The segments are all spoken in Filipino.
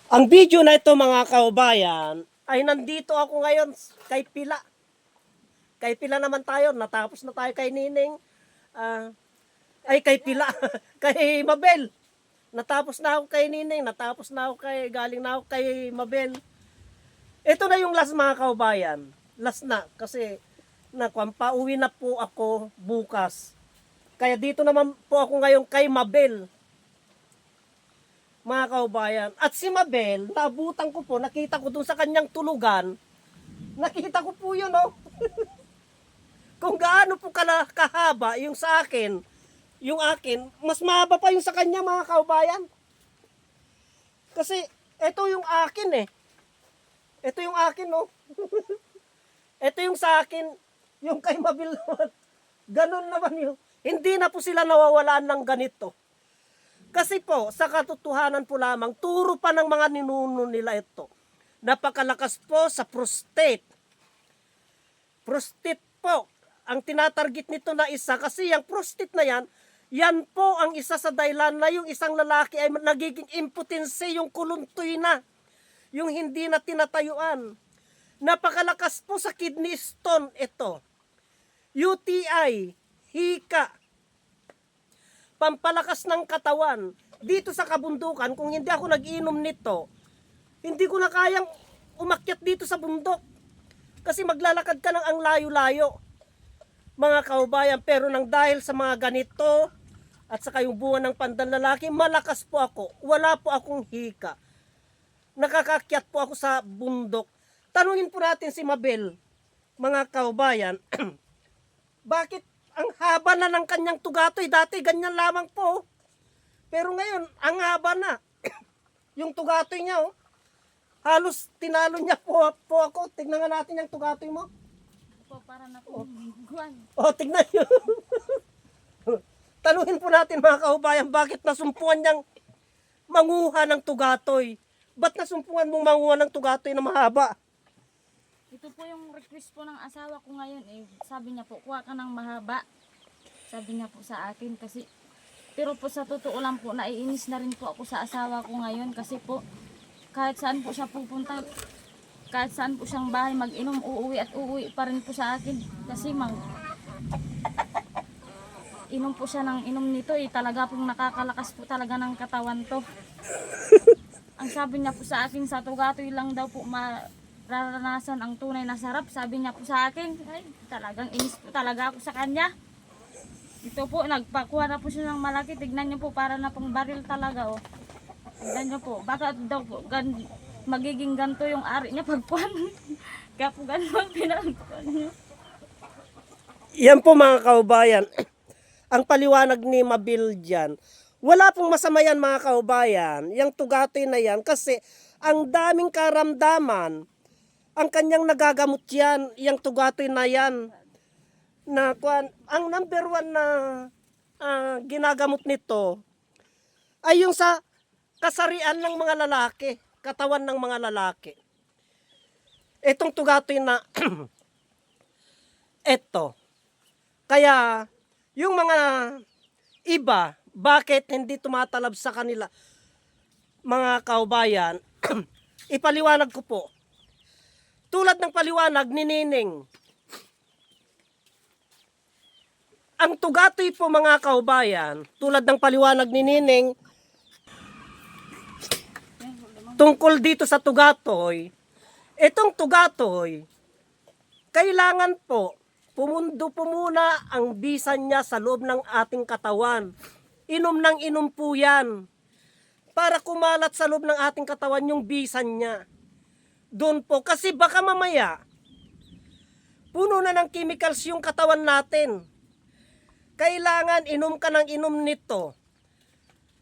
Ang video na ito mga kaubayan ay nandito ako ngayon kay Pila. Kay Pila naman tayo, natapos na tayo kay Nining. Ay kay Pila, kay Mabel. Natapos na ako kay Nining, natapos na ako galing na ako kay Mabel. Ito na yung last mga kaubayan. Last na kasi pauwi na po ako bukas. Kaya dito naman po ako ngayon kay Mabel. Mga kaubayan. At si Mabel, nabutan ko po, nakita ko dun sa kanyang tulugan. Nakita ko po yun, oh. Kung gaano po kahaba yung sa akin, yung akin, mas mahaba pa yung sa kanya, mga kaubayan. Kasi, ito yung akin eh. Ito yung akin, oh. Ito yung sa akin, yung kay Mabel naman. Ganon naman yun. Hindi na po sila nawawalaan ng ganito. Kasi po, sa katotohanan po lamang, turo pa ng mga ninuno nila ito. Napakalakas po sa prostate. Prostate po, ang tinatarget nito na isa, kasi yung prostate na yan po ang isa sa dahilan na yung isang lalaki ay nagiging impotency, yung kuluntoy na, yung hindi na tinatayuan. Napakalakas po sa kidney stone ito. UTI, hika, pampalakas ng katawan. Dito sa kabundukan, kung hindi ako nag-inom nito, hindi ko na kayang umakyat dito sa bundok. Kasi maglalakad ka ng ang layo-layo, mga kaubayan. Pero nang dahil sa mga ganito, at sa kayubuan ng pandanlalaki, malakas po ako. Wala po akong hika. Nakakakyat po ako sa bundok. Tanungin po natin si Mabel, mga kaubayan, bakit ang haba na ng kanyang tugatoy? Dati ganyan lamang po. Pero ngayon, ang haba na. Yung tugatoy niya, oh. Halos tinalo niya po ako. Tignan nga natin yung tugatoy mo. Po, para na po. Oh, tignan niyo. Tanungin po natin mga kaubayan, bakit nasumpungan niyang manguha ng tugatoy? Ba't nasumpungan mong manguha ng tugatoy na mahaba? Ito po yung request po ng asawa ko ngayon. Sabi niya po, kuha ka ng mahaba. Sabi niya po sa akin kasi, pero po sa totoo lang po, naiinis na rin po ako sa asawa ko ngayon kasi po, kahit saan po siya pupunta, kahit saan po siyang bahay mag-inom, uuwi at uuwi pa rin po sa akin. Kasi inom po siya ng inom nito, talaga pong nakakalakas po talaga ng katawan to. Ang sabi niya po sa akin, sa tugatoy lang daw po mararanasan ang tunay na sarap. Sabi niya po sa akin, ay talagang inis po talaga ako sa kanya. Ito po, nagpakuha na po siya ng malaki. Tignan niyo po, para na pong baril talaga, oh. Tignan niyo po, baka daw po, magiging ganto yung ari niya pagpuan. Kaya po ganun ang pinagpuan niyo. Yan po mga kaubayan. Ang paliwanag ni Mabel dyan, wala pong masama yan mga kaubayan, yung tugatoy na yan, kasi ang daming karamdaman, ang kanyang nagagamot yan, yung tugatoy na yan, na ang number one na ginagamot nito, ay yung sa kasarian ng mga lalaki, katawan ng mga lalaki. Itong tugatoy na, eto, kaya, yung mga iba, bakit hindi tumatalab sa kanila, mga kaubayan, ipaliwanag ko po. Tulad ng paliwanag ni Nining, ang tugatoy po mga kaubayan, tulad ng paliwanag ni Nining, tungkol dito sa tugatoy, itong tugatoy, kailangan po, pumundo po muna ang bisa niya sa loob ng ating katawan. Inom ng inom po yan. Para kumalat sa loob ng ating katawan yung bisa niya. Doon po. Kasi baka mamaya, puno na ng chemicals yung katawan natin. Kailangan inom ka ng inom nito.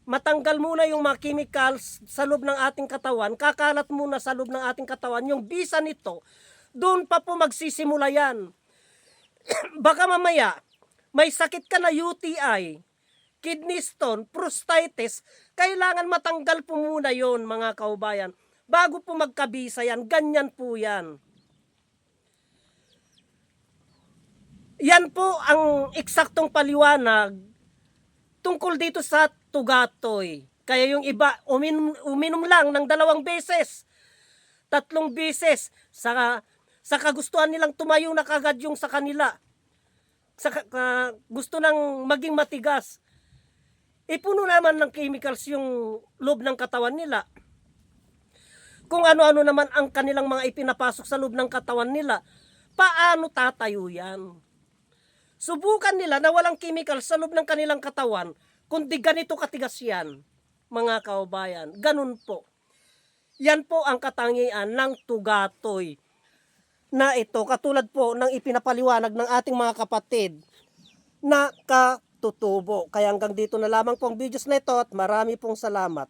Matanggal muna yung mga chemicals sa loob ng ating katawan. Kakalat muna sa loob ng ating katawan yung bisa nito. Doon pa po magsisimula yan. Baka mamaya, may sakit ka na UTI, kidney stone, prostatitis, kailangan matanggal po muna yon mga kaubayan. Bago po magkabisa yan, ganyan po yan. Yan po ang eksaktong paliwanag tungkol dito sa tugatoy. Kaya yung iba, uminom lang ng 2 beses, 3 beses, sa kagustuhan nilang tumayo na kagad yung sa kanila. Gusto nang maging matigas. Puno naman ng chemicals yung loob ng katawan nila. Kung ano-ano naman ang kanilang mga ipinapasok sa loob ng katawan nila, paano tatayo yan? Subukan nila na walang chemical sa loob ng kanilang katawan, kundi ganito katigas yan, mga kaubayan. Ganun po. Yan po ang katangian ng tugatoy na ito, katulad po ng ipinapaliwanag ng ating mga kapatid na katutubo. Kaya hanggang dito na lamang po ang videos na ito at marami pong salamat.